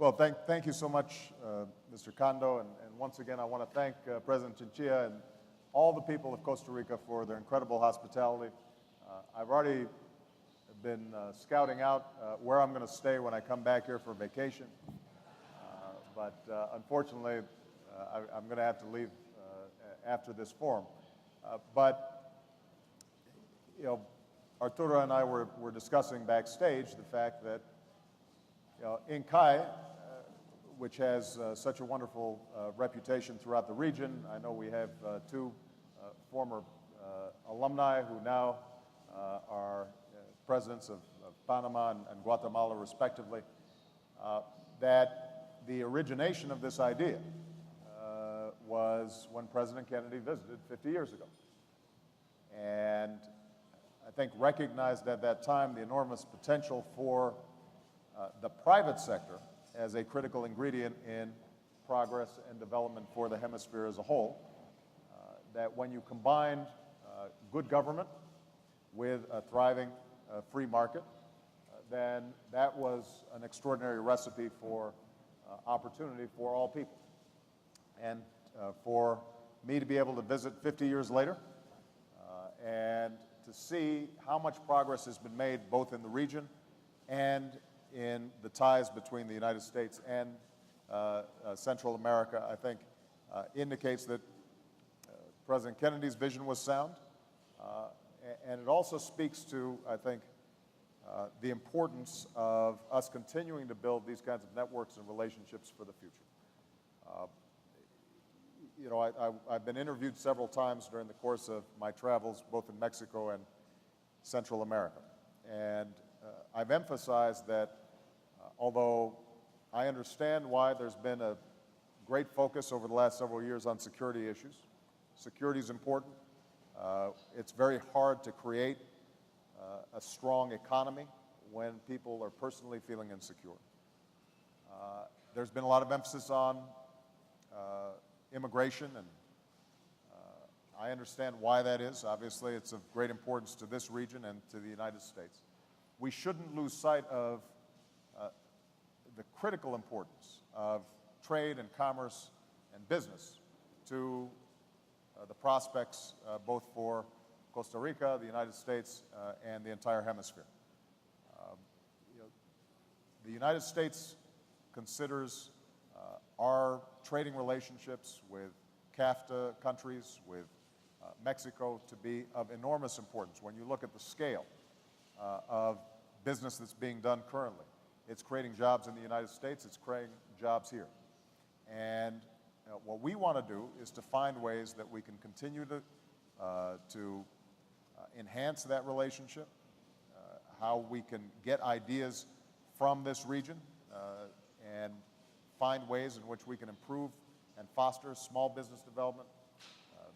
Well, thank you so much, Mr. Kondo, and once again, I want to thank President Chinchilla and all the people of Costa Rica for their incredible hospitality. I've already been scouting out where I'm going to stay when I come back here for vacation, but unfortunately, I'm going to have to leave after this forum. But, you know, Arturo and I were discussing backstage the fact that, you know, Inkai, which has such a wonderful reputation throughout the region. I know we have two former alumni who now are presidents of Panama and Guatemala, respectively, that the origination of this idea was when President Kennedy visited 50 years ago. And I think recognized at that time the enormous potential for the private sector as a critical ingredient in progress and development for the hemisphere as a whole, that when you combined good government with a thriving free market, then that was an extraordinary recipe for opportunity for all people. And for me to be able to visit 50 years later and to see how much progress has been made both in the region and in the ties between the United States and Central America, I think indicates that President Kennedy's vision was sound. And it also speaks to, I think, the importance of us continuing to build these kinds of networks and relationships for the future. You know, I've been interviewed several times during the course of my travels, both in Mexico and Central America. And I've emphasized that although I understand why there's been a great focus over the last several years on security issues, security is important. It's very hard to create a strong economy when people are personally feeling insecure. There's been a lot of emphasis on immigration, and I understand why that is. Obviously, it's of great importance to this region and to the United States. We shouldn't lose sight of the critical importance of trade and commerce and business to the prospects both for Costa Rica, the United States, and the entire hemisphere. You know, the United States considers our trading relationships with CAFTA countries, with Mexico, to be of enormous importance. When you look at the scale of business that's being done currently, it's creating jobs in the United States, it's creating jobs here. And what we want to do is to find ways that we can continue to enhance that relationship, how we can get ideas from this region and find ways in which we can improve and foster small business development,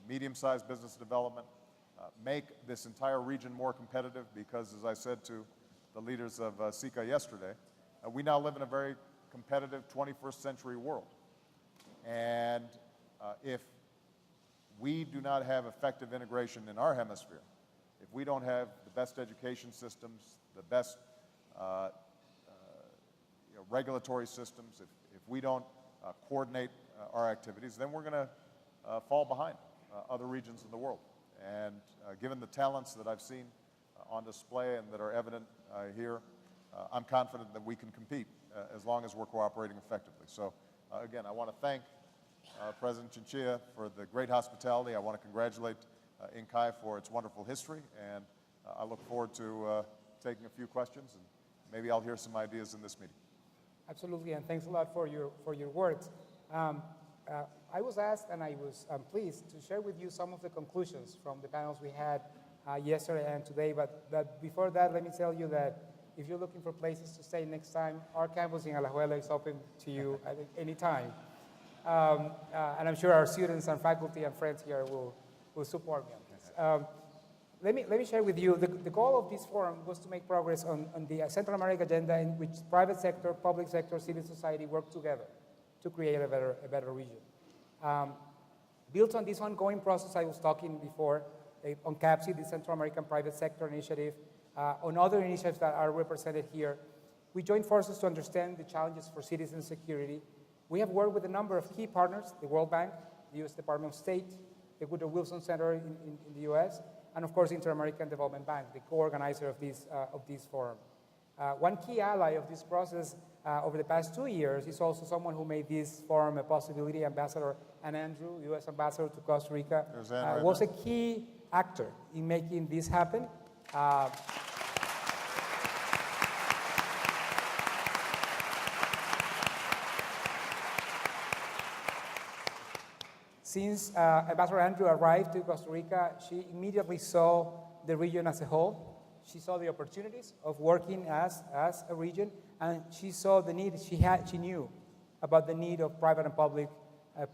medium-sized business development, make this entire region more competitive because, as I said to the leaders of SICA yesterday, we now live in a very competitive 21st century world. And if we do not have effective integration in our hemisphere, if we don't have the best education systems, the best regulatory systems, if we don't coordinate our activities, then we're going to fall behind other regions in the world. And given the talents that I've seen on display and that are evident here, I'm confident that we can compete as long as we're cooperating effectively. So again, I want to thank President Chinchilla for the great hospitality. I want to congratulate Inkai for its wonderful history, and I look forward to taking a few questions, and maybe I'll hear some ideas in this meeting. Absolutely, and thanks a lot for your words. I was asked, and I was pleased to share with you some of the conclusions from the panels we had yesterday and today. But before that, let me tell you that if you're looking for places to stay next time, our campus in Alajuela is open to you at any time. And I'm sure our students and faculty and friends here will support me on this. Let me share with you, the goal of this forum was to make progress on the Central America agenda in which private sector, public sector, civil society work together to create a better region. Built on this ongoing process I was talking before, on CAPSI, the Central American Private Sector Initiative, on other initiatives that are represented here, We joined forces to understand the challenges for citizen security. We have worked with a number of key partners, the World Bank, the U.S. Department of State, the Woodrow Wilson Center in the U.S., and of course, the Inter-American Development Bank, the co-organizer of this forum. One key ally of this process over the past 2 years is also someone who made this forum a possibility, Ambassador Ann Andrew, U.S. Ambassador to Costa Rica, was a key actor in making this happen. Since Ambassador Andrew arrived to Costa Rica, she immediately saw the region as a whole. She saw the opportunities of working as a region, and she saw the need. She knew about the need of private and public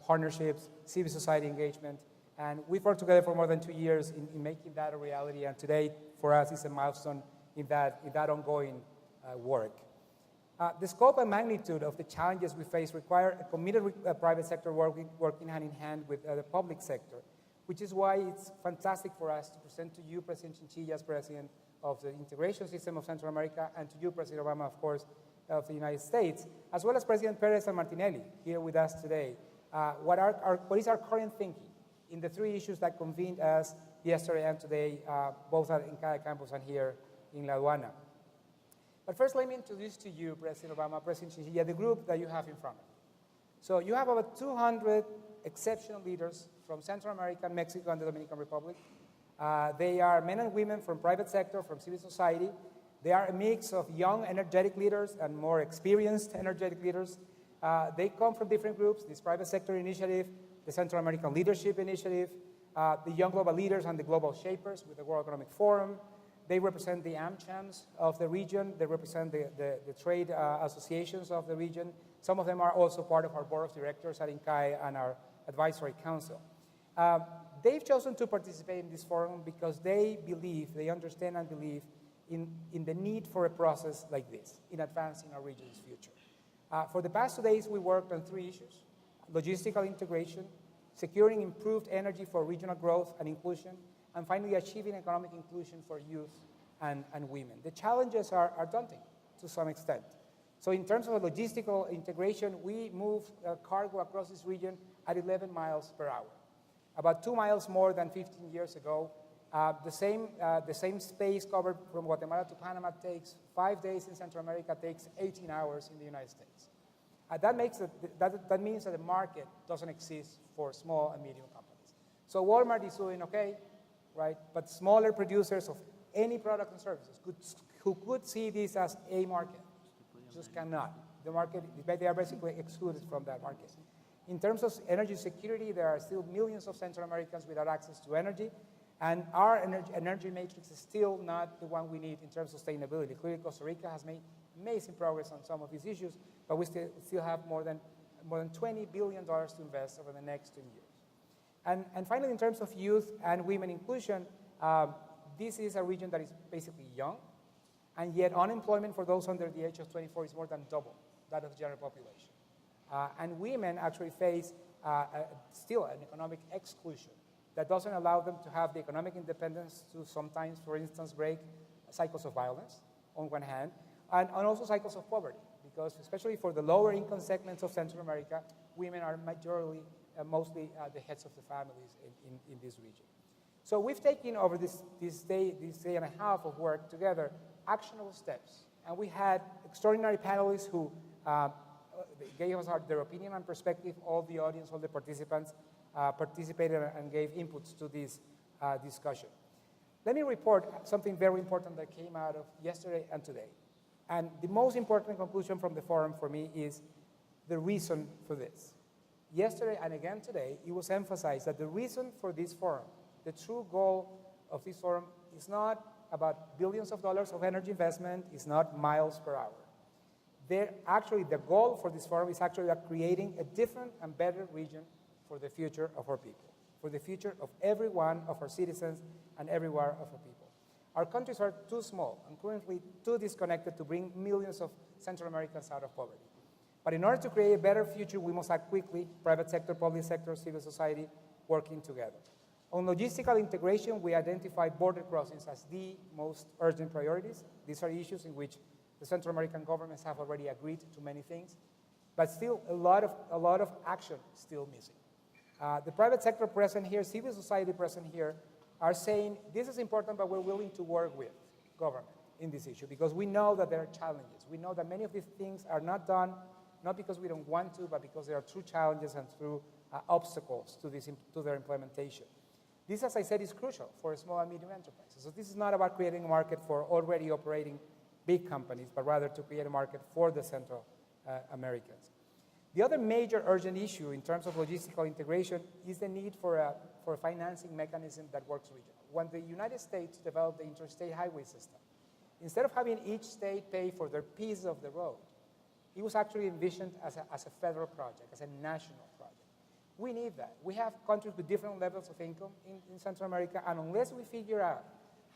partnerships, civil society engagement, and we've worked together for more than 2 years in making that a reality. And today, for us, is a milestone in that ongoing work. The scope and magnitude of the challenges we face require a committed private sector working hand in hand with the public sector, which is why it's fantastic for us to present to you, President Chinchilla, as President of the Integration System of Central America, and to you, President Obama, of course, of the United States, as well as President Perez and Martinelli here with us today. What is our current thinking in the 3 issues that convened us yesterday and today, both at Incada campus and here in La Aduana? But first, let me introduce to you, President Obama, President Chinchilla, the group that you have in front of you. So you have about 200 exceptional leaders from Central America, Mexico, and the Dominican Republic. They are men and women from private sector, from civil society. They are a mix of young, energetic leaders and more experienced, energetic leaders. They come from different groups: this private sector initiative, the Central American Leadership Initiative, the Young Global Leaders and the Global Shapers with the World Economic Forum. They represent the AmChams of the region. They represent the trade associations of the region. Some of them are also part of our board of directors at INCAE and our advisory council. They've chosen to participate in this forum because they understand and believe in the need for a process like this in advancing our region's future. For the past 2 days, we worked on 3 issues: logistical integration, securing improved energy for regional growth and inclusion, and finally achieving economic inclusion for youth and women. The challenges are daunting to some extent. So in terms of logistical integration, we move cargo across this region at 11 miles per hour. About 2 miles more than 15 years ago. The same space covered from Guatemala to Panama takes 5 days in Central America, takes 18 hours in the United States. That means that the market doesn't exist for small and medium companies. So Walmart is doing okay, right? But smaller producers of any product and services who could see this as a market just cannot. The market, they are basically excluded from that market. In terms of energy security, there are still millions of Central Americans without access to energy, and our energy matrix is still not the one we need in terms of sustainability. Clearly, Costa Rica has made amazing progress on some of these issues, but we still have more than $20 billion to invest over the next 10 years. And finally, in terms of youth and women inclusion, this is a region that is basically young, and yet unemployment for those under the age of 24 is more than double that of the general population. And women actually face still an economic exclusion that doesn't allow them to have the economic independence to sometimes, for instance, break cycles of violence on one hand, and also cycles of poverty, because especially for the lower income segments of Central America, women are mostly the heads of the families in this region. So we've taken over this day and a half of work together actionable steps, and we had extraordinary panelists who gave us their opinion and perspective. All the audience, all the participants participated and gave inputs to this discussion. Let me report something very important that came out of yesterday and today. And the most important conclusion from the forum for me is the reason for this. Yesterday and again today, it was emphasized that the reason for this forum, the true goal of this forum, is not about billions of dollars of energy investment, is not miles per hour. The goal for this forum is actually creating a different and better region for the future of our people, for the future of every one of our citizens and everywhere of our people. Our countries are too small and currently too disconnected to bring millions of Central Americans out of poverty. But in order to create a better future, we must act quickly, private sector, public sector, civil society, working together. On logistical integration, we identify border crossings as the most urgent priorities. These are issues in which The Central American governments have already agreed to many things, but still a lot of action is still missing. The private sector present here, civil society present here, are saying this is important, but we're willing to work with government in this issue because we know that there are challenges. We know that many of these things are not done, not because we don't want to, but because there are true challenges and true obstacles to their implementation. This, as I said, is crucial for small and medium enterprises. So this is not about creating a market for already operating big companies, but rather to create a market for the Central Americans. The other major urgent issue in terms of logistical integration is the need for a financing mechanism that works regional. When the United States developed the interstate highway system, instead of having each state pay for their piece of the road, it was actually envisioned as a federal project, as a national project. We need that. We have countries with different levels of income in Central America, and unless we figure out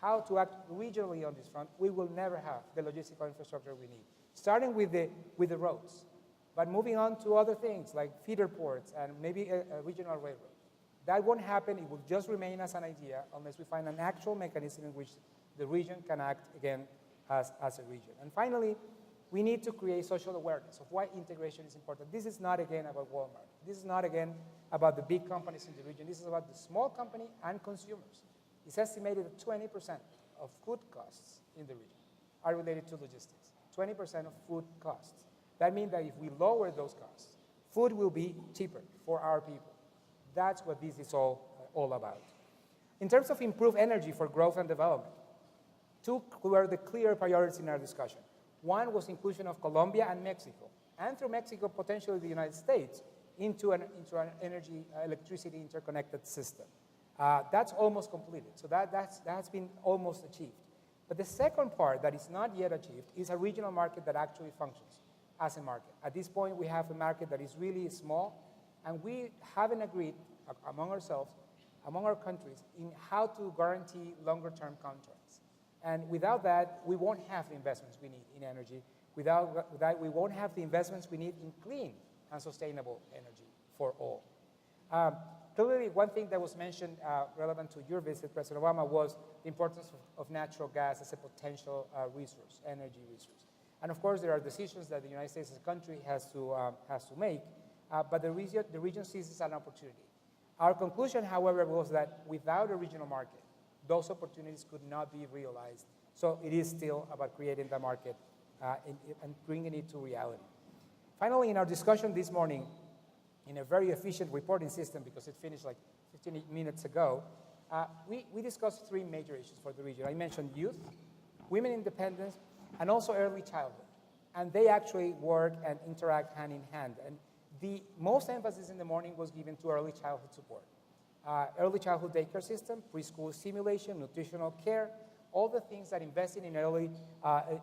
how to act regionally on this front, we will never have the logistical infrastructure we need, starting with the roads, but moving on to other things like feeder ports and maybe a regional railroad. That won't happen. It will just remain as an idea unless we find an actual mechanism in which the region can act again as a region. And finally, we need to create social awareness of why integration is important. This is not, again, about Walmart. This is not, again, about the big companies in the region. This is about the small company and consumers. It's estimated that 20% of food costs in the region are related to logistics. 20% of food costs. That means that if we lower those costs, food will be cheaper for our people. That's what this is all about. In terms of improved energy for growth and development, two were the clear priorities in our discussion. One was inclusion of Colombia and Mexico, and through Mexico, potentially the United States, into an energy, electricity interconnected system. That's almost completed, so that's been almost achieved. But the second part that is not yet achieved is a regional market that actually functions as a market. At this point, we have a market that is really small, and we haven't agreed among ourselves, among our countries, in how to guarantee longer-term contracts. And without that, we won't have the investments we need in energy. Without that, we won't have the investments we need in clean and sustainable energy for all. Clearly, one thing that was mentioned relevant to your visit, President Obama, was the importance of natural gas as a potential resource, energy resource. And of course, there are decisions that the United States as a country has to make, but the region sees this as an opportunity. Our conclusion, however, was that without a regional market, those opportunities could not be realized. So it is still about creating the market and bringing it to reality. Finally, in our discussion this morning, in a very efficient reporting system, because it finished like 15 minutes ago, we discussed three major issues for the region. I mentioned youth, women independence, and also early childhood. And they actually work and interact hand in hand. And the most emphasis in the morning was given to early childhood support. Early childhood daycare system, preschool stimulation, nutritional care, all the things that investing in early,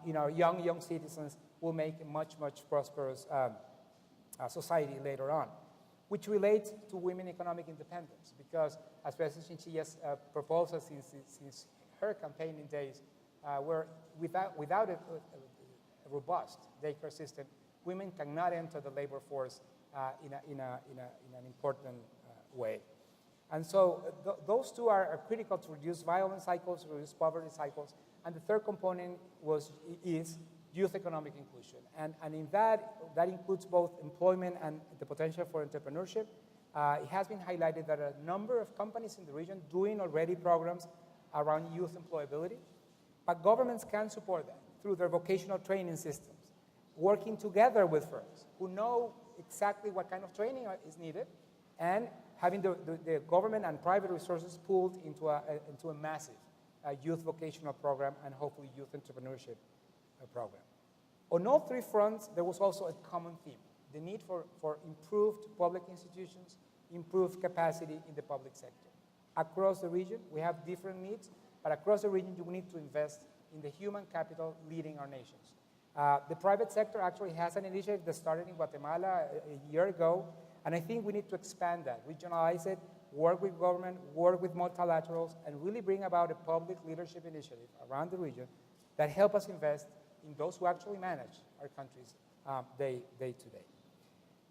in our young citizens will make a much, much prosperous society later on, which relates to women economic independence, because as President Chinchillas proposed since her campaigning days, where without a robust daycare system, women cannot enter the labor force in an important way. And so those two are critical to reduce violence cycles, reduce poverty cycles. And the third component is youth economic inclusion. And in that includes both employment and the potential for entrepreneurship. It has been highlighted that a number of companies in the region doing already programs around youth employability, but governments can support that through their vocational training systems, working together with firms who know exactly what kind of training is needed, and having the government and private resources pooled into a massive youth vocational program and hopefully youth entrepreneurship program. On all three fronts, there was also a common theme: the need for improved public institutions, improved capacity in the public sector. Across the region, we have different needs, but across the region, you need to invest in the human capital leading our nations. The private sector actually has an initiative that started in Guatemala a year ago, and I think we need to expand that, regionalize it, work with government, work with multilaterals, and really bring about a public leadership initiative around the region that help us invest in those who actually manage our countries day to day.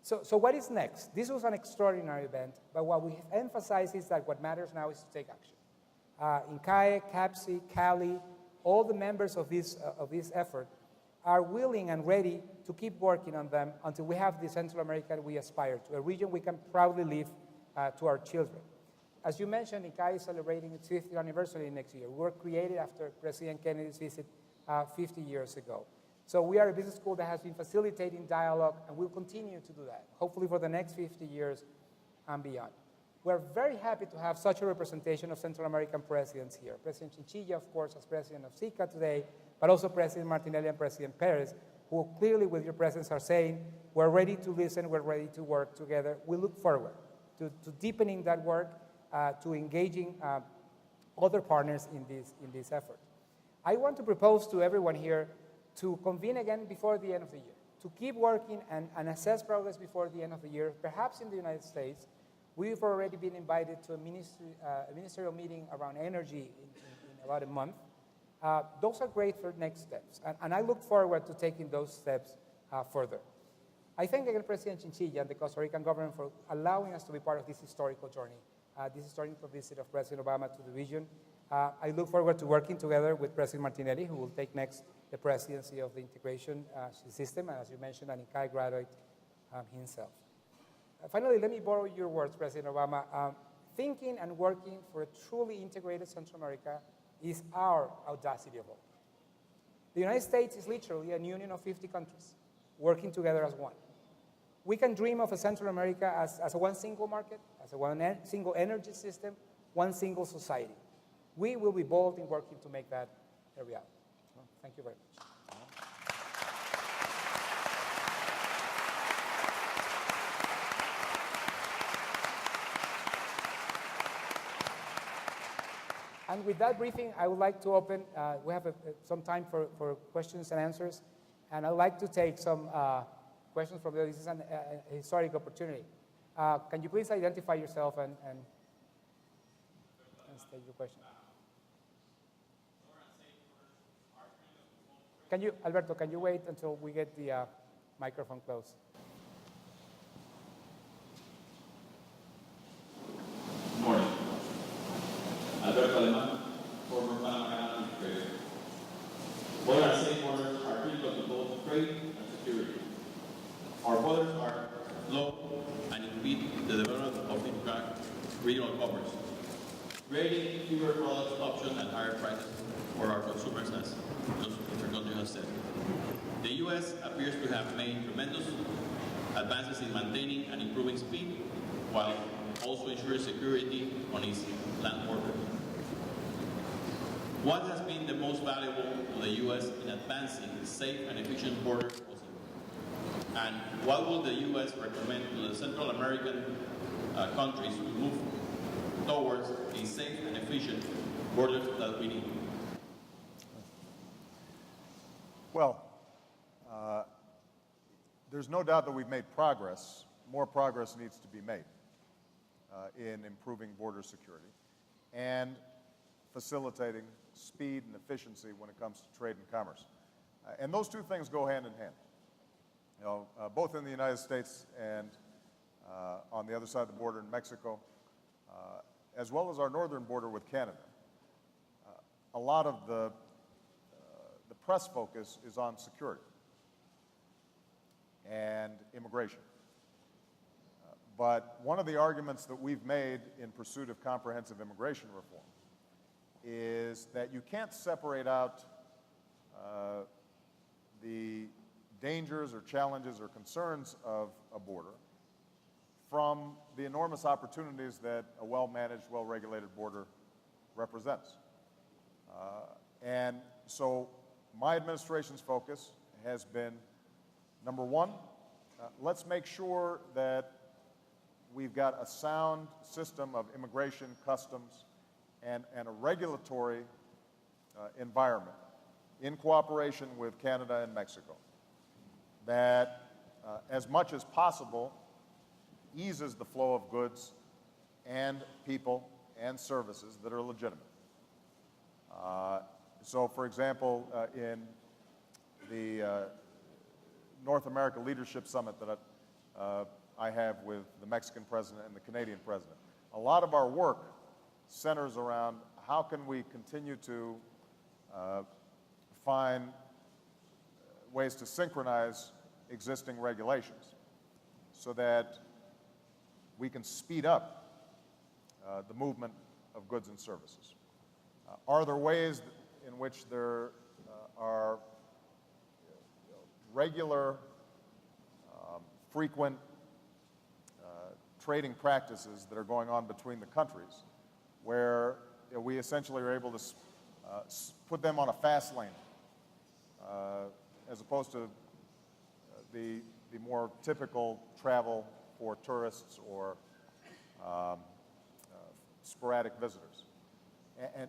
So what is next? This was an extraordinary event, but what we emphasize is that what matters now is to take action. In CAE, CAPSI, CALI, all the members of this effort are willing and ready to keep working on them until we have the Central America we aspire to, a region we can proudly leave to our children. As you mentioned, ICAI is celebrating its 50th anniversary next year. We were created after President Kennedy's visit 50 years ago. So we are a business school that has been facilitating dialogue, and will continue to do that, hopefully for the next 50 years and beyond. We're very happy to have such a representation of Central American presidents here. President Chinchilla, of course, as president of SICA today, but also President Martinelli and President Perez, who clearly with your presence are saying, we're ready to listen, we're ready to work together. We look forward to deepening that work, to engaging other partners in this effort. I want to propose to everyone here to convene again before the end of the year, to keep working and assess progress before the end of the year, perhaps in the United States. We've already been invited to a ministerial meeting around energy in about a month. Those are great for next steps, and I look forward to taking those steps further. I thank again President Chinchilla and the Costa Rican government for allowing us to be part of this historical journey, this historical visit of President Obama to the region. I look forward to working together with President Martinelli, who will take next the presidency of the integration system, and as you mentioned, an ICAI graduate himself. Finally, let me borrow your words, President Obama. Thinking and working for a truly integrated Central America is our audacity of all. The United States is literally a union of 50 countries working together as one. We can dream of a Central America as a one single market, as a one single energy system, one single society. We will be bold in working to make that a reality. Thank you very much. And with that briefing, I would like to open, we have some time for questions and answers, and I'd like to take some questions from the audience. This is a historic opportunity. Can you please identify yourself and state your question? Alberto, can you wait until we get the microphone close? Good morning. Alberto Alemán, former Panama Canal Trader. Border and safe borders are critical to both trade and security. Our borders are low and impede the development of regional commerce, creating fewer product options and higher prices for our consumers, as Mr. Country has said. The U.S. appears to have made tremendous advances in maintaining and improving speed, while also ensuring security on its land borders. What has been the most valuable to the U.S. in advancing safe and efficient border crossing? And what will the U.S. recommend to the Central American countries to move towards a safe and efficient border that we need? Well, there's no doubt that we've made progress. More progress needs to be made in improving border security and facilitating speed and efficiency when it comes to trade and commerce. And those two things go hand in hand. You know, both in the United States and on the other side of the border in Mexico, as well as our northern border with Canada. A lot of the press focus is on security and immigration. But one of the arguments that we've made in pursuit of comprehensive immigration reform is that you can't separate out the dangers or challenges or concerns of a border from the enormous opportunities that a well-managed, well-regulated border represents. And so my administration's focus has been, number one, let's make sure that we've got a sound system of immigration, customs, and a regulatory environment in cooperation with Canada and Mexico that, as much as possible, eases the flow of goods and people and services that are legitimate. So, for example, in the North America Leadership Summit that I have with the Mexican president and the Canadian president, a lot of our work centers around how can we continue to find ways to synchronize existing regulations so that we can speed up the movement of goods and services. Are there ways in which there are regular, frequent trading practices that are going on between the countries where we essentially are able to put them on a fast lane as opposed to the more typical travel for tourists or sporadic visitors.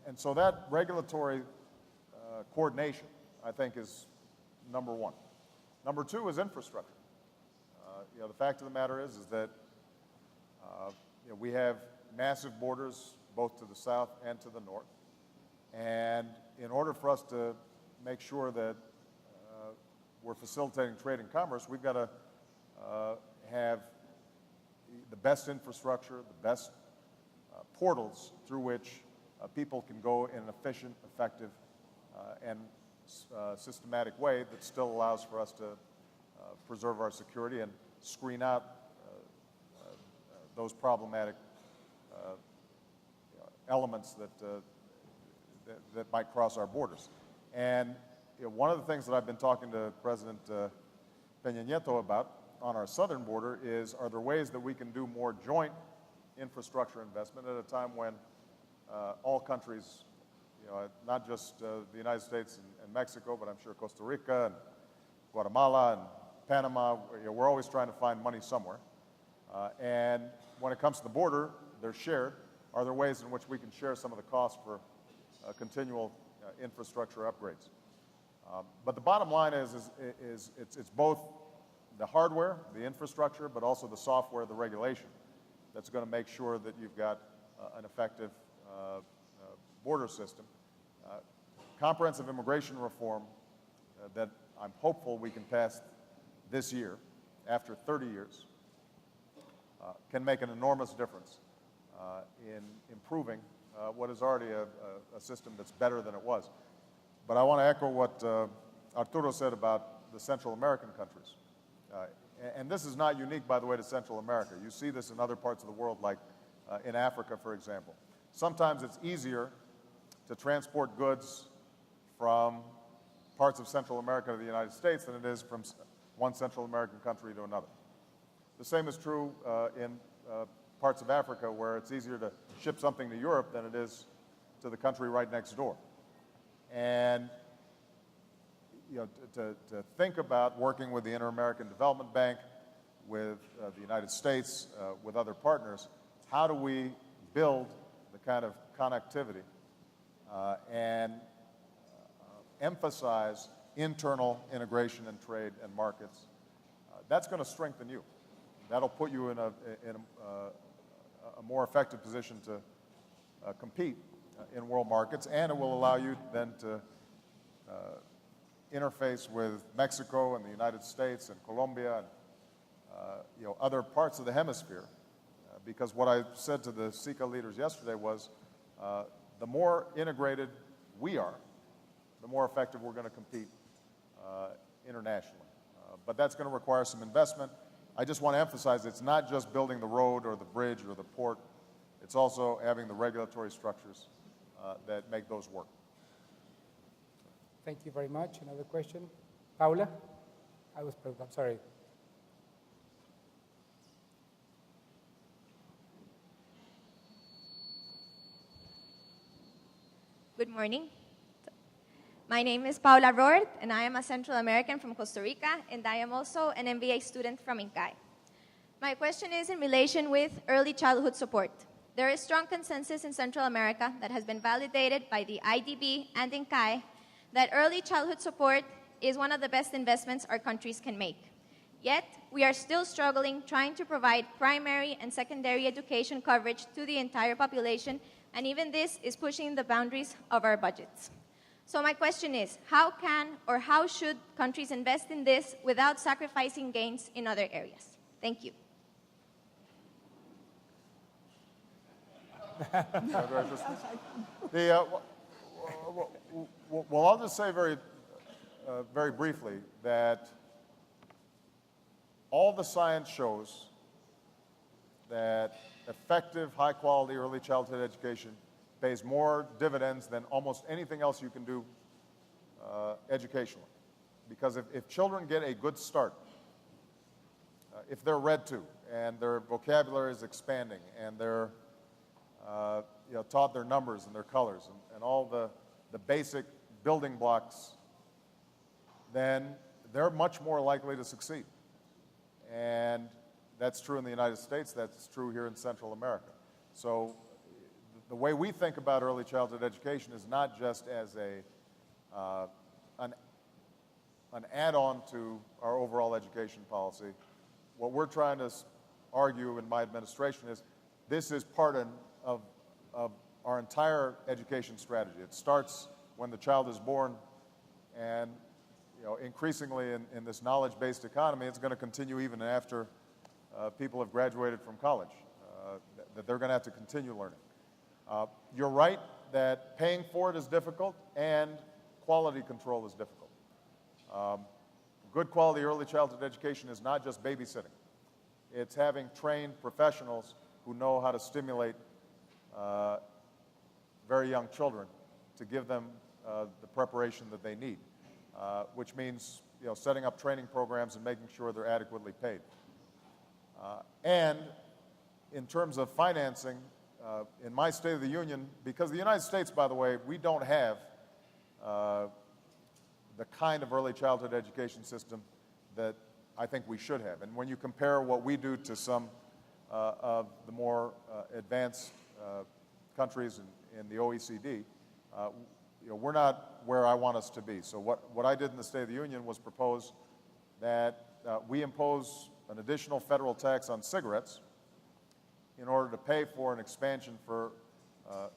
And so that regulatory coordination, I think, is number one. Number two is infrastructure. The fact of the matter is that we have massive borders both to the south and to the north. And in order for us to make sure that we're facilitating trade and commerce, we've got to have the best infrastructure, the best portals through which people can go in an efficient, effective, and systematic way that still allows for us to preserve our security and screen out those problematic elements that might cross our borders. And one of the things that I've been talking to President Peña Nieto about on our southern border is, are there ways that we can do more joint infrastructure investment at a time when all countries, not just the United States and Mexico, but I'm sure Costa Rica and Guatemala and Panama, we're always trying to find money somewhere. And when it comes to the border, they're shared. Are there ways in which we can share some of the costs for continual infrastructure upgrades? But the bottom line is it's both the hardware, the infrastructure, but also the software, the regulation that's going to make sure that you've got an effective border system. Comprehensive immigration reform that I'm hopeful we can pass this year, after 30 years, can make an enormous difference in improving what is already a system that's better than it was. But I want to echo what Arturo said about the Central American countries. And this is not unique, by the way, to Central America. You see this in other parts of the world, like in Africa, for example. Sometimes it's easier to transport goods from parts of Central America to the United States than it is from one Central American country to another. The same is true in parts of Africa, where it's easier to ship something to Europe than it is to the country right next door. And to think about working with the Inter-American Development Bank, with the United States, with other partners, how do we build the kind of connectivity and emphasize internal integration and trade and markets? That's going to strengthen you. That'll put you in a more effective position to compete in world markets, and it will allow you then to interface with Mexico and the United States and Colombia and other parts of the hemisphere. Because what I said to the SICA leaders yesterday was, the more integrated we are, the more effective we're going to compete internationally. But that's going to require some investment. I just want to emphasize it's not just building the road or the bridge or the port. It's also having the regulatory structures that make those work. Thank you very much. Another question? Paula? I'm sorry. Good morning. My name is Paula Roert, and I am a Central American from Costa Rica, and I am also an MBA student from INCAE. My question is in relation with early childhood support. There is strong consensus in Central America that has been validated by the IDB and INCAE that early childhood support is one of the best investments our countries can make. Yet, we are still struggling trying to provide primary and secondary education coverage to the entire population, and even this is pushing the boundaries of our budgets. So my question is, how can or how should countries invest in this without sacrificing gains in other areas? Thank you. Well, I'll just say very very briefly that all the science shows that effective, high-quality early childhood education pays more dividends than almost anything else you can do educationally. Because if children get a good start, if they're read to, and their vocabulary is expanding, and they're taught their numbers and their colors and all the basic building blocks, then they're much more likely to succeed. And that's true in the United States, that's true here in Central America. So the way we think about early childhood education is not just as an add-on to our overall education policy. What we're trying to argue in my administration is this is part of our entire education strategy. It starts when the child is born, and increasingly in this knowledge-based economy, it's going to continue even after people have graduated from college, that they're going to have to continue learning. You're right that paying for it is difficult and quality control is difficult. Good quality early childhood education is not just babysitting. It's having trained professionals who know how to stimulate very young children to give them the preparation that they need, which means setting up training programs and making sure they're adequately paid. And in terms of financing, in my State of the Union, because the United States, by the way, we don't have the kind of early childhood education system that I think we should have. And when you compare what we do to some of the more advanced countries in the OECD, we're not where I want us to be. So what I did in the State of the Union was propose that we impose an additional federal tax on cigarettes in order to pay for an expansion for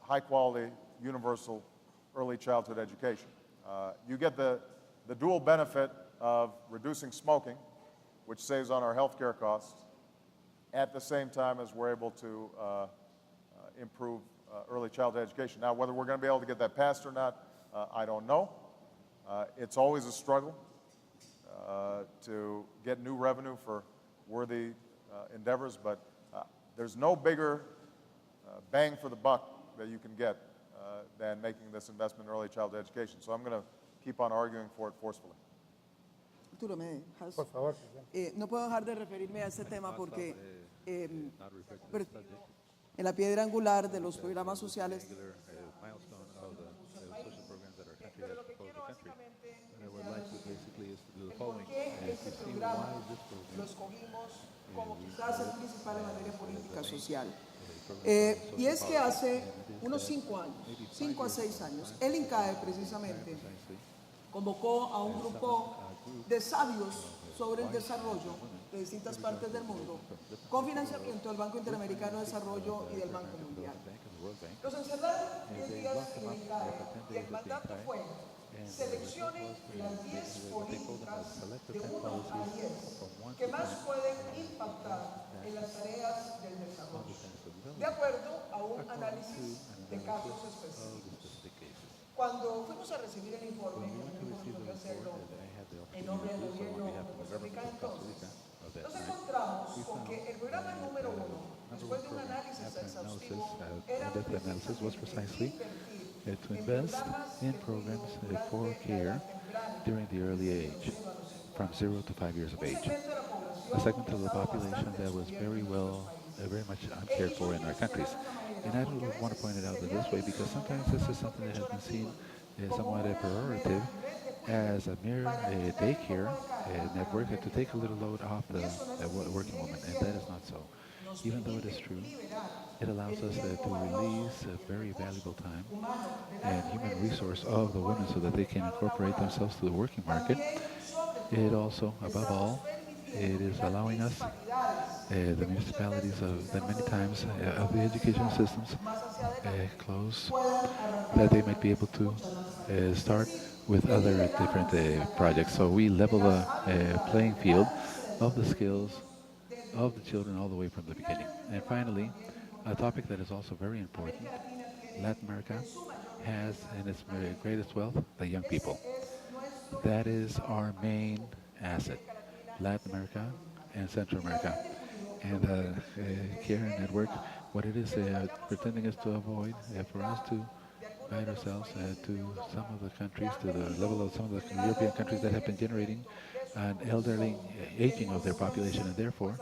high-quality, universal early childhood education. You get the dual benefit of reducing smoking, which saves on our health care costs, at the same time as we're able to improve early childhood education. Now, whether we're going to be able to get that passed or not, I don't know. It's always a struggle to get new revenue for worthy endeavors, but there's no bigger bang for the buck that you can get than making this investment in early childhood education. So I'm going to keep on arguing for it forcefully. Arturo, ¿me dejas? Por favor, presidente. No puedo dejar de referirme a este tema porque en la piedra angular de los programas sociales por qué este programa lo escogimos como quizás el principal en materia política social. Y es que hace unos 5 años, 5 a 6 años, el INCAE precisamente convocó a un grupo de sabios sobre el desarrollo de distintas partes del mundo con financiamiento del Banco Interamericano de Desarrollo y del Banco Mundial. Los encerraron 10 días en el INCAE y el mandato fue seleccionen las 10 políticas de 1 a 10 que más pueden impactar en las tareas del desarrollo, de acuerdo a un análisis de casos específicos. Cuando fuimos a recibir el informe, yo hacerlo en nombre del gobierno de Costa Rica entonces, nos encontramos con que el programa número 1, después de un análisis exhaustivo, era to invest in programs for care during the early age, from 0 to 5 years of age. A segment of the population that was very much uncared for in our countries. And I don't want to point it out in this way because sometimes this is something that has been seen somewhat pejorative as a mere daycare network to take a little load off the working woman, and that is not so. Even though it is true, it allows us to release a very valuable time and human resource of the women so that they can incorporate themselves to the working market. It also, above all, it is allowing us, the municipalities that many times of the education systems close, that they might be able to start with other different projects. So we level the playing field of the skills of the children all the way from the beginning. And finally, a topic that is also very important, Latin America has in its greatest wealth the young people. That is our main asset, Latin America and Central America. And Care Network, what it is pretending is to avoid for us to guide ourselves to some of the countries, to the level of some of the European countries that have been generating an elderly aging of their population, and therefore,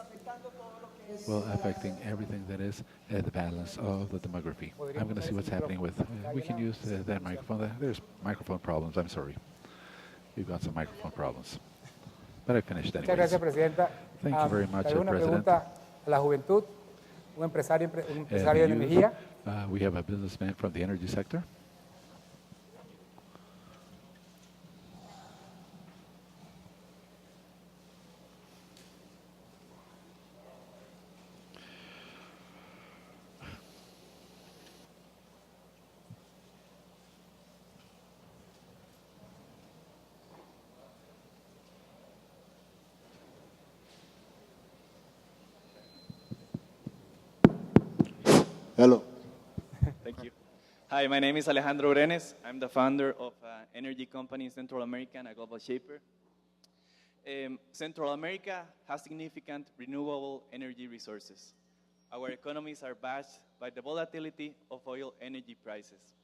well, affecting everything that is the balance of the demography. I'm going to see what's happening with, we can use that microphone. There's microphone problems, I'm sorry. We've got some microphone problems. But I finished Muchas anyways. gracias, Presidenta. Thank you very much, Traigo una President. pregunta a la juventud, un empresario The de youth, energía. we have a businessman from the energy sector. Hello. Thank you. Hi, my name is Alejandro Brenes. I'm the founder of an energy company in Central America and a global shaper. Central America has significant renewable energy resources. Our economies are bashed by the volatility of oil energy prices.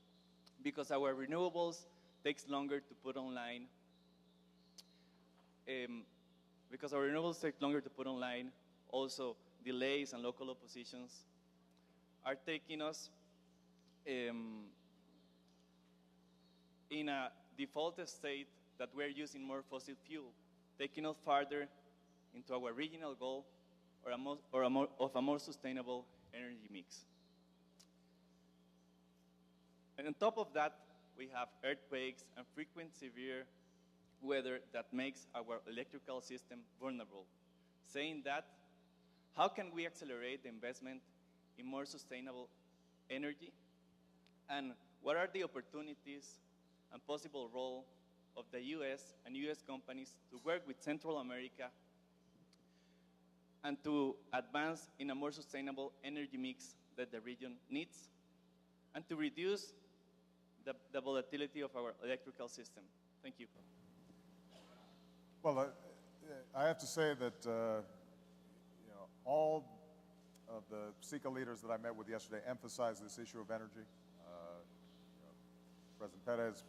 Because our renewables takes longer to put online, also delays and local oppositions are taking us in a default state that we're using more fossil fuel, taking us farther into our regional goal of a more sustainable energy mix. And on top of that, we have earthquakes and frequent severe weather that makes our electrical system vulnerable. Saying that, how can we accelerate the investment in more sustainable energy? And what are the opportunities and possible role of the US and US companies to work with Central America and to advance in a more sustainable energy mix that the region needs, and to reduce the volatility of our electrical system? Thank you. Well, I have to say that all of the SICA leaders that I met with yesterday emphasized this issue of energy. President Perez,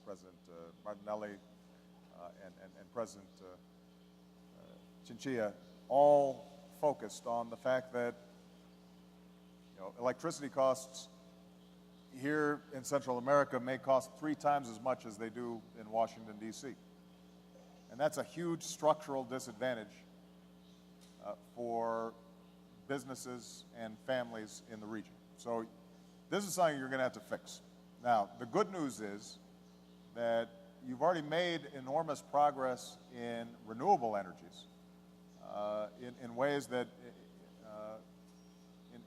President Martinelli, and President Chinchilla all focused on the fact that electricity costs here in Central America may cost 3 times as much as they do in Washington, D.C. And that's a huge structural disadvantage for businesses and families in the region. So this is something you're going to have to fix. Now, the good news is that you've already made enormous progress in renewable energies in ways that,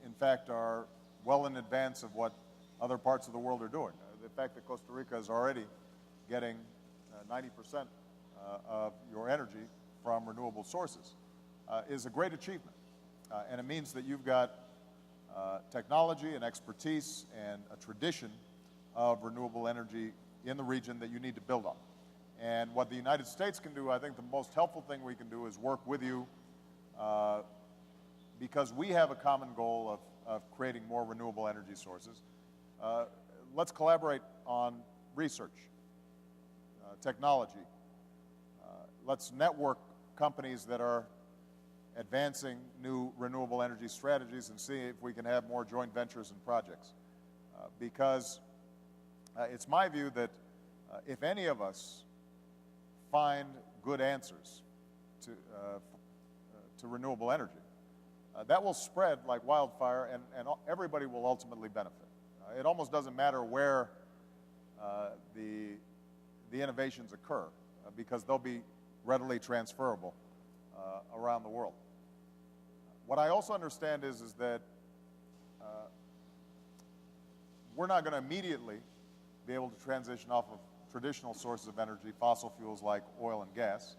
in fact, are well in advance of what other parts of the world are doing. The fact that Costa Rica is already getting 90% of your energy from renewable sources is a great achievement. And it means that you've got technology and expertise and a tradition of renewable energy in the region that you need to build on. And what the United States can do, I think the most helpful thing we can do is work with you because we have a common goal of creating more renewable energy sources. Let's collaborate on research, technology. Let's network companies that are advancing new renewable energy strategies and see if we can have more joint ventures and projects. Because it's my view that if any of us find good answers to renewable energy, that will spread like wildfire and everybody will ultimately benefit. It almost doesn't matter where the innovations occur because they'll be readily transferable around the world. What I also understand is that we're not going to immediately be able to transition off of traditional sources of energy, fossil fuels like oil and gas.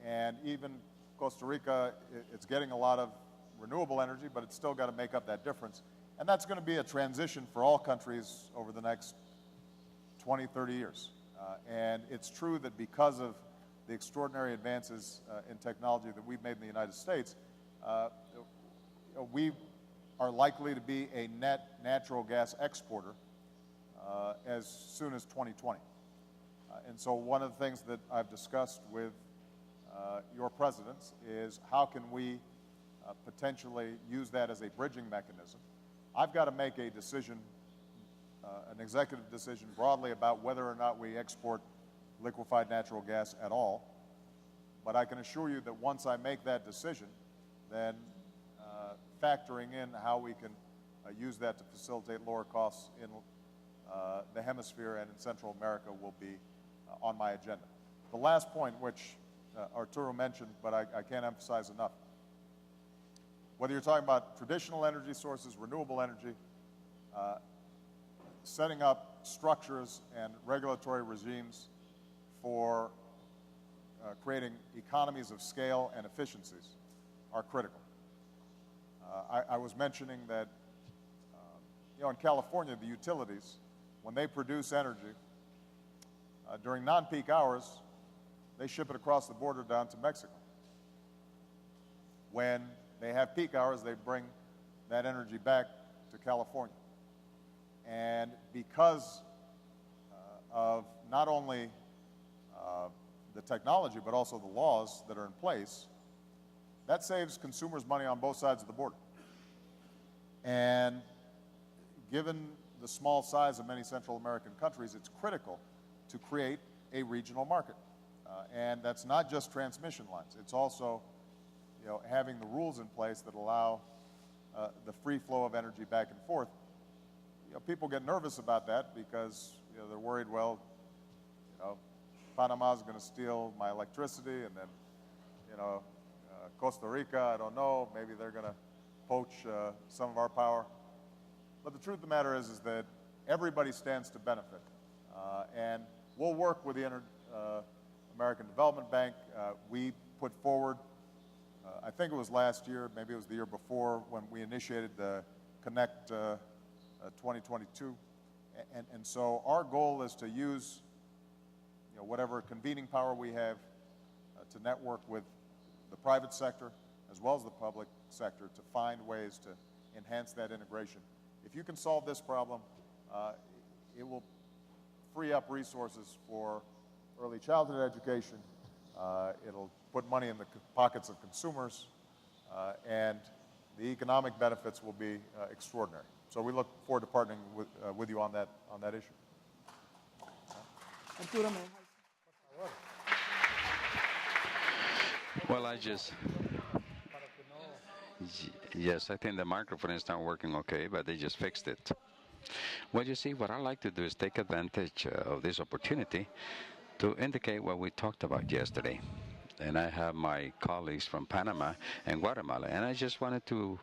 And even Costa Rica, it's getting a lot of renewable energy, but it's still got to make up that difference. And that's going to be a transition for all countries over the next 20, 30 years. And it's true that because of the extraordinary advances in technology that we've made in the United States, we are likely to be a net natural gas exporter as soon as 2020. And so one of the things that I've discussed with your presidents is how can we potentially use that as a bridging mechanism. I've got to make a decision, an executive decision broadly about whether or not we export liquefied natural gas at all. But I can assure you that once I make that decision, then factoring in how we can use that to facilitate lower costs in the hemisphere and in Central America will be on my agenda. The last point, which Arturo mentioned, but I can't emphasize enough, whether you're talking about traditional energy sources, renewable energy, setting up structures and regulatory regimes for creating economies of scale and efficiencies are critical. I was mentioning that, in California, the utilities, when they produce energy, during non-peak hours, they ship it across the border down to Mexico. When they have peak hours, they bring that energy back to California. And because of not only the technology, but also the laws that are in place, that saves consumers money on both sides of the border. And given the small size of many Central American countries, it's critical to create a regional market. And that's not just transmission lines. It's also, having the rules in place that allow the free flow of energy back and forth. People get nervous about that because they're worried, well, Panama's going to steal my electricity, and then, Costa Rica, I don't know, maybe they're going to poach some of our power. But the truth of the matter is that everybody stands to benefit. And we'll work with the American Development Bank. We put forward, I think it was last year, maybe it was the year before, when we initiated the Connect 2022. And so our goal is to use whatever convening power we have to network with the private sector as well as the public sector to find ways to enhance that integration. If you can solve this problem, it will free up resources for early childhood education. It'll put money in the pockets of consumers, and the economic benefits will be extraordinary. So we look forward to partnering with you on that issue. Arturo, me Well, yes, I think the microphone is not working okay, but they just fixed it. Well, you see, what I like to do is take advantage of this opportunity to indicate what we talked about yesterday. And I have my colleagues from Panama and Guatemala, and I just wanted to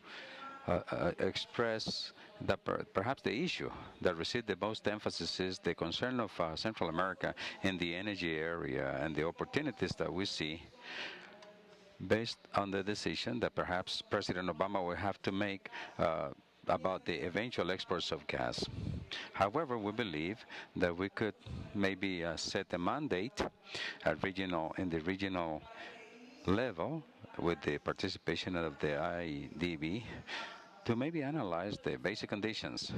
express that perhaps the issue that received the most emphasis is the concern of Central America in the energy area and the opportunities that we see based on the decision that perhaps President Obama will have to make about the eventual exports of gas. However, we believe that we could maybe set a mandate at in the regional level with the participation of the IDB to maybe analyze the basic conditions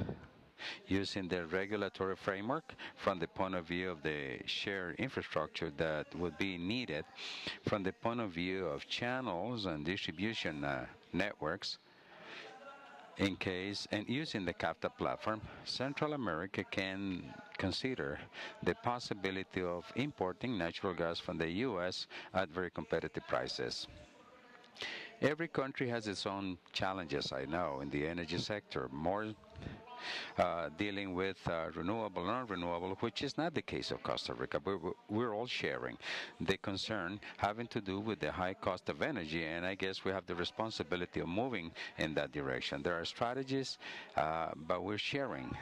using the regulatory framework from the point of view of the shared infrastructure that would be needed from the point of view of channels and distribution networks. In case, and using the CAFTA platform, Central America can consider the possibility of importing natural gas from the U.S. at very competitive prices. Every country has its own challenges, I know, in the energy sector, more dealing with renewable, non-renewable, which is not the case of Costa Rica. We're all sharing the concern having to do with the high cost of energy, and I guess we have the responsibility of moving in that direction. There are strategies, but we're sharing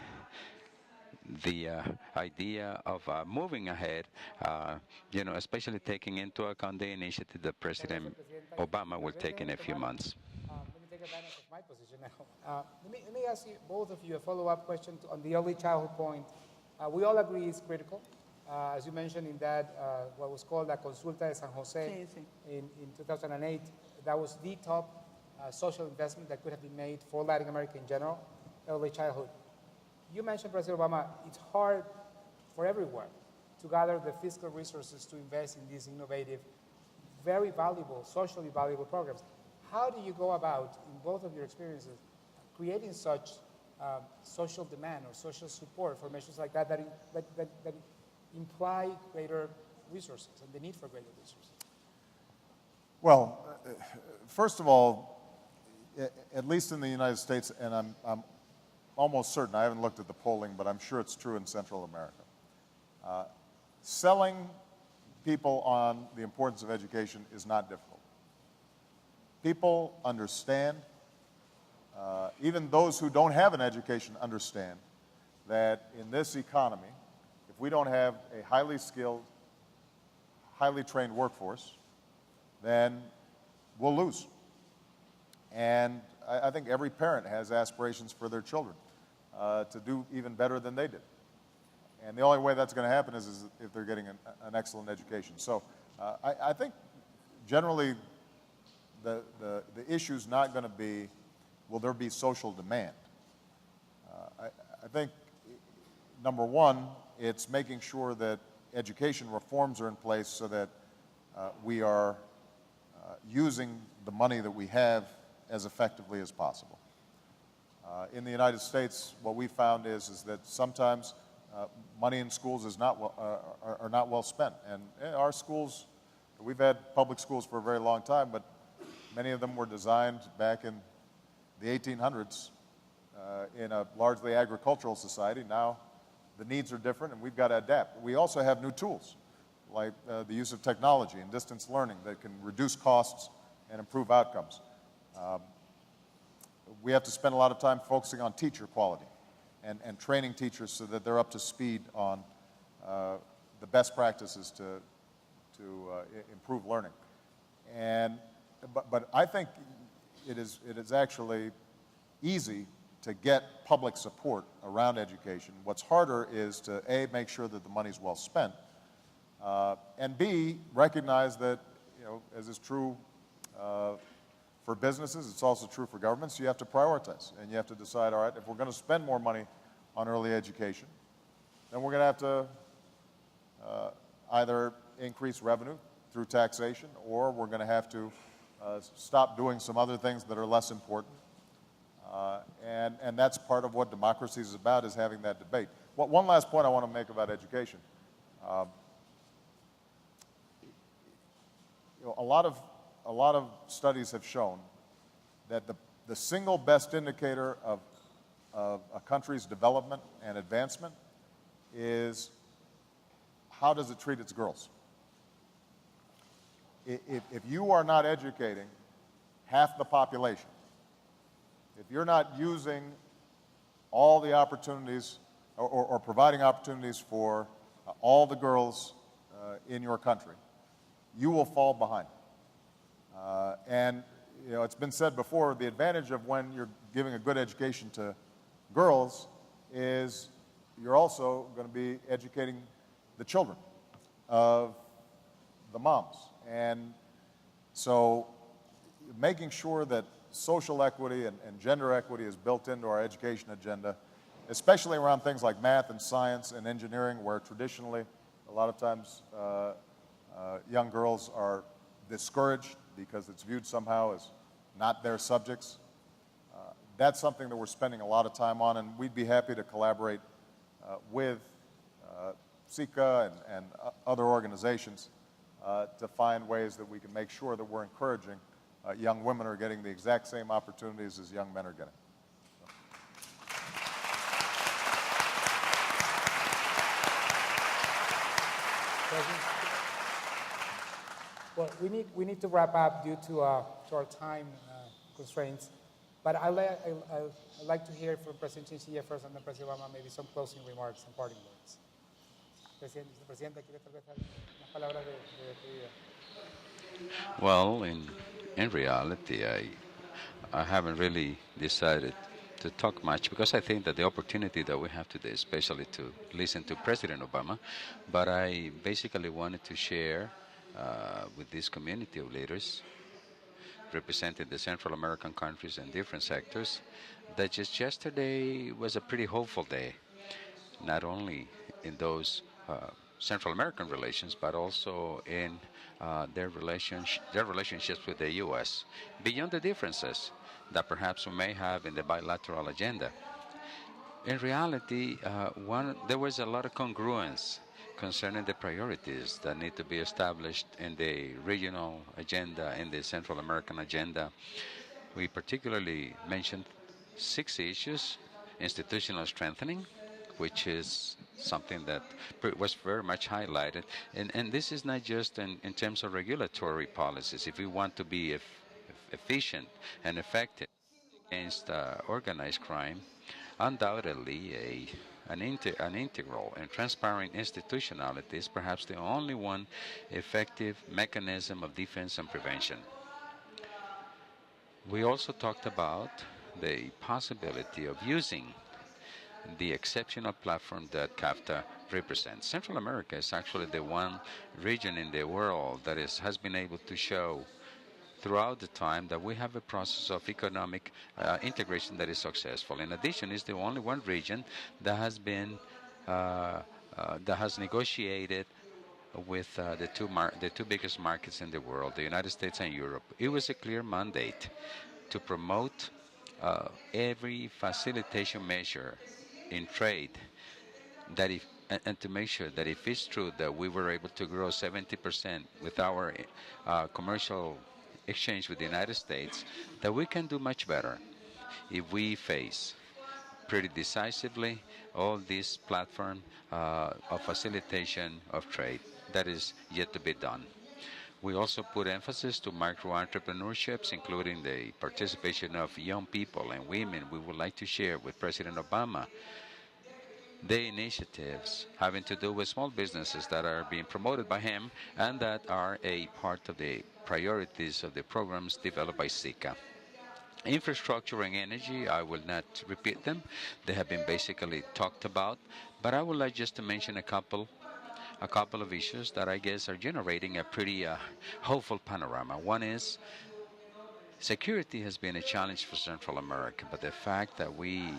the idea of moving ahead, especially taking into account the initiative that President Obama will take in a few months. Let me take advantage of my position now. Let me ask you, both of you, a follow-up question on the early childhood point. We all agree it's critical. As you mentioned in that, what was called La Consulta de San Jose Sí, sí. in 2008, that was the top social investment that could have been made for Latin America in general, early childhood. You mentioned, President Obama, it's hard for everyone to gather the fiscal resources to invest in these innovative, very valuable, socially valuable programs. How do you go about, in both of your experiences, creating such social demand or social support for measures like that that imply greater resources and the need for greater resources? Well, first of all, at least in the United States, and I'm almost certain, I haven't looked at the polling, but I'm sure it's true in Central America. Selling people on the importance of education is not difficult. People understand, even those who don't have an education understand that in this economy, if we don't have a highly skilled, highly trained workforce, then we'll lose. And I think every parent has aspirations for their children to do even better than they did. And the only way that's going to happen is if they're getting an excellent education. So I think generally the issue's not going to be, will there be social demand? I think, number one, it's making sure that education reforms are in place so that we are using the money that we have as effectively as possible. In the United States, what we found is that sometimes money in schools is are not well spent. And our schools, we've had public schools for a very long time, but many of them were designed back in the 1800s in a largely agricultural society. Now the needs are different and we've got to adapt. We also have new tools like the use of technology and distance learning that can reduce costs and improve outcomes. We have to spend a lot of time focusing on teacher quality and training teachers so that they're up to speed on the best practices to improve learning. But I think it is actually easy to get public support around education. What's harder is to A, make sure that the money's well spent, and B, recognize that, as is true for businesses, it's also true for governments, you have to prioritize. And you have to decide, all right, if we're going to spend more money on early education, then we're going to have to either increase revenue through taxation, or we're going to have to stop doing some other things that are less important. And that's part of what democracy is about, is having that debate. One last point I want to make about education. A lot of studies have shown that the single best indicator of a country's development and advancement is how does it treat its girls. If you are not educating half the population, if you're not using all the opportunities or providing opportunities for all the girls in your country, you will fall behind. And it's been said before, the advantage of when you're giving a good education to girls is you're also going to be educating the children of the moms. And so making sure that social equity and gender equity is built into our education agenda, especially around things like math and science and engineering, where traditionally a lot of times young girls are discouraged because it's viewed somehow as not their subjects. That's something that we're spending a lot of time on, and we'd be happy to collaborate with SICA and other organizations to find ways that we can make sure that we're encouraging young women are getting the exact same opportunities as young men are getting. Well, we need to wrap up due to our time constraints. But I'd like to hear from President Chinchilla first, and then President Obama, maybe some closing remarks and parting words. Presidente, ¿quiere tal vez dar unas palabras de despedida? Well, in reality, I haven't really decided to talk much because I think that the opportunity that we have today, especially to listen to President Obama, but I basically wanted to share with this community of leaders representing the Central American countries in different sectors that just yesterday was a pretty hopeful day, not only in those Central American relations, but also in their relationships with the U.S. beyond the differences that perhaps we may have in the bilateral agenda. In reality, there was a lot of congruence concerning the priorities that need to be established in the regional agenda, in the Central American agenda. We particularly mentioned 6 issues: institutional strengthening, which is something that was very much highlighted. And this is not just in terms of regulatory policies. If we want to be efficient and effective against organized crime, undoubtedly an integral and transparent institutionality is perhaps the only one effective mechanism of defense and prevention. We also talked about the possibility of using the exceptional platform that CAFTA represents. Central America is actually the one region in the world that has been able to show throughout the time that we have a process of economic integration that is successful. In addition, it's the only one region that has been that has negotiated with the two biggest markets in the world, the United States and Europe. It was a clear mandate to promote every facilitation measure in trade that if and to make sure that if it's true that we were able to grow 70% with our commercial exchange with the United States, that we can do much better if we face pretty decisively all this platform of facilitation of trade that is yet to be done. We also put emphasis to micro entrepreneurships, including the participation of young people and women. We would like to share with President Obama the initiatives having to do with small businesses that are being promoted by him and that are a part of the priorities of the programs developed by SICA. Infrastructure and energy, I will not repeat them. They have been basically talked about, but I would like just to mention a couple of issues that I guess are generating a pretty hopeful panorama. One is security has been a challenge for Central America, but the fact that we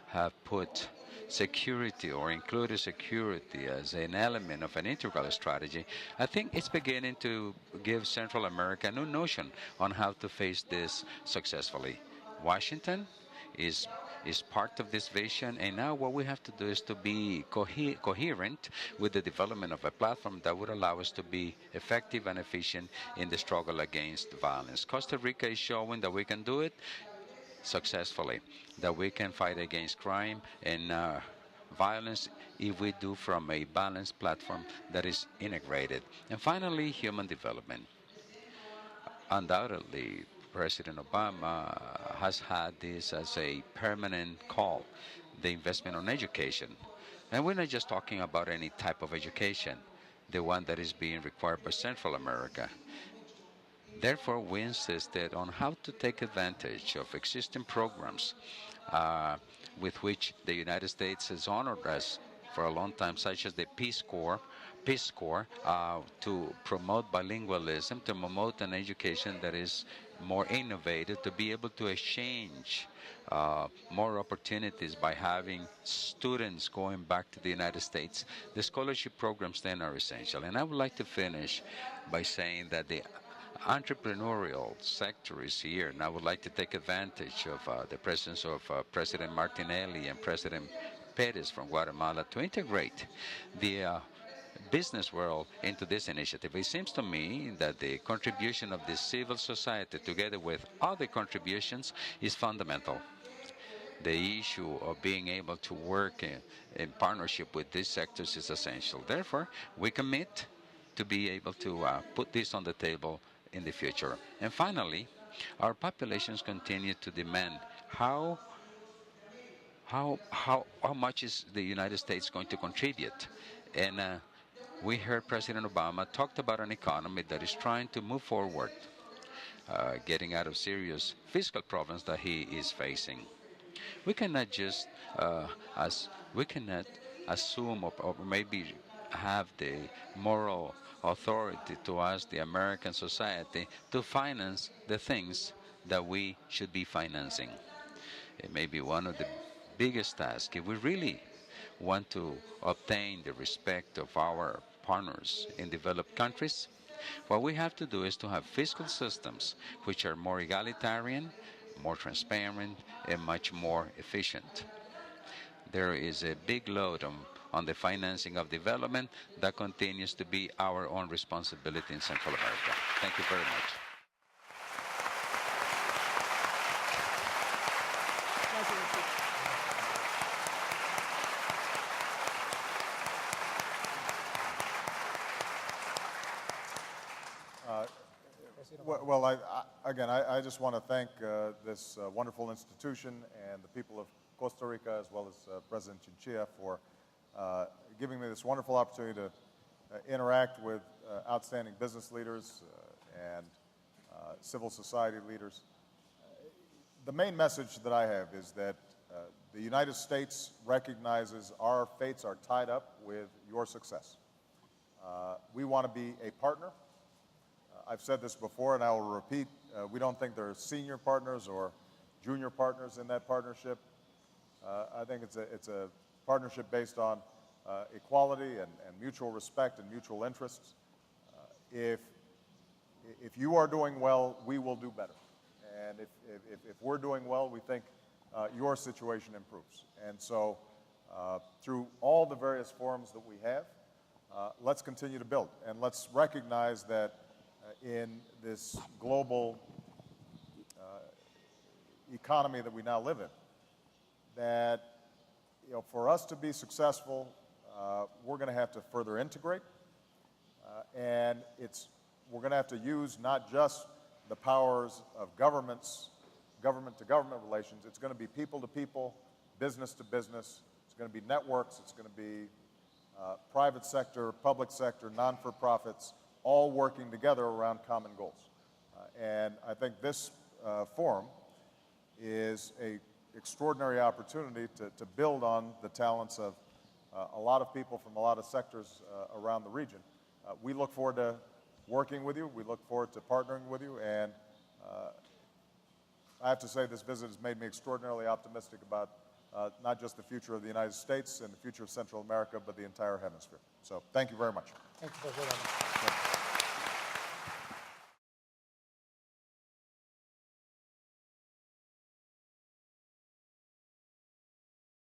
have put security or included security as an element of an integral strategy, I think it's beginning to give Central America a new notion on how to face this successfully. Washington is part of this vision, and now what we have to do is to be coherent with the development of a platform that would allow us to be effective and efficient in the struggle against violence. Costa Rica is showing that we can do it successfully, that we can fight against crime and violence if we do from a balanced platform that is integrated. And finally, human development. Undoubtedly, President Obama has had this as a permanent call, the investment on education. And we're not just talking about any type of education, the one that is being required by Central America. Therefore, we insisted on how to take advantage of existing programs with which the United States has honored us for a long time, such as the Peace Corps, to promote bilingualism, to promote an education that is more innovative, to be able to exchange more opportunities by having students going back to the United States. The scholarship programs then are essential. And I would like to finish by saying that the entrepreneurial sector is here, and I would like to take advantage of the presence of President Martinelli and President Perez from Guatemala to integrate the business world into this initiative. It seems to me that the contribution of the civil society together with other contributions is fundamental. The issue of being able to work in partnership with these sectors is essential. Therefore, we commit to be able to put this on the table in the future. And finally, our populations continue to demand how much is the United States going to contribute. And we heard President Obama talked about an economy that is trying to move forward, getting out of serious fiscal problems that he is facing. We cannot just as we cannot assume or maybe have the moral authority to ask the American society to finance the things that we should be financing. It may be one of the biggest tasks if we really want to obtain the respect of our partners in developed countries. What we have to do is to have fiscal systems which are more egalitarian, more transparent, and much more efficient. There is a big load on the financing of development that continues to be our own responsibility in Central America. Thank you very much. Well, I just want to thank this wonderful institution and the people of Costa Rica, as well as President Chinchilla, for giving me this wonderful opportunity to interact with outstanding business leaders and civil society leaders. The main message that I have is that the United States recognizes our fates are tied up with your success. We want to be a partner. I've said this before, and I will repeat, we don't think there are senior partners or junior partners in that partnership. I think it's a partnership based on equality and mutual respect and mutual interests. If you are doing well, we will do better. And if we're doing well, we think your situation improves. And so through all the various forums that we have, let's continue to build. And let's recognize that in this global economy that we now live in, that for us to be successful, we're going to have to further integrate, and we're going to have to use not just the powers of governments, government-to-government relations. It's going to be people-to-people, business-to-business. It's going to be networks. It's going to be private sector, public sector, non-for-profits, all working together around common goals. And I think this forum is an extraordinary opportunity to build on the talents of a lot of people from a lot of sectors around the region. We look forward to working with you. We look forward to partnering with you. And I have to say this visit has made me extraordinarily optimistic about not just the future of the United States and the future of Central America, but the entire hemisphere. So thank you very much. Thank you for